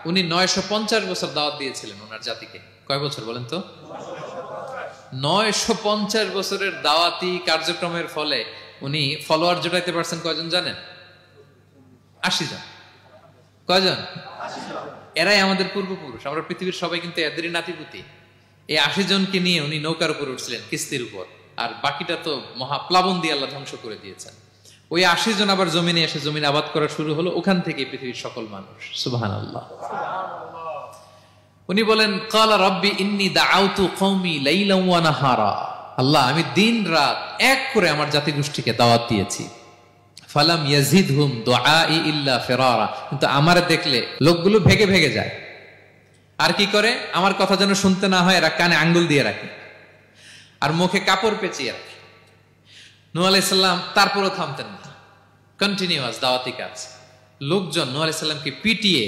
উনি 950 বছর দাওয়াত দিয়েছিলেন ওনার জাতিকে। কয় বছর বলেন তো? 950 বছরের দাওয়াতি কার্যক্রমের ফলে উনি ফলোয়ার জোটাইতে পারছেন কয়জন জানেন? 80 জন। কয়জন? এরাই আমাদের পূর্বপুরুষ। আমরা পৃথিবীর সবাই কিন্তু এদেরই নাতিপুতি। এই 80 জনকে নিয়ে উনি নৌকার উপর উঠছিলেন, কিস্তির উপর, আর বাকিটা তো মহাপ্লাবন দিয়ে আল্লাহ ধ্বংস করে দিয়েছেন। ওই 80 জন আবার জমিনে এসে জমিন আবাদ করা শুরু হলো, ওখান থেকে পৃথিবীর সকল মানুষ। সুবহানাল্লাহ। উনি বলেন, ক্বালা রাব্বি ইন্নী দাআউতু কওমি লাইলান ওয়া নাহারা। আল্লাহ, আমি দিন রাত এক করে আমার জাতি গোষ্ঠীকে দাওয়াত দিয়েছি। ফালাম ইয়াজিদহুম দুআই ইল্লা ফিরারা। কিন্তু আমার দেখলে লোকগুলো ভেগে ভেগে যায়। আর কি করে? আমার কথা যেন শুনতে না হয়, এরা কানে আঙ্গুল দিয়ে রাখে আর মুখে কাপড় পেঁচিয়ে রাখে। নূহ আলাইহিস সালাম তারপরও থামতেন না, কন্টিনিউয়াস দাওয়াতি কাজ। লোকজন নূহ আলাইহিস সালামকে পিটিয়ে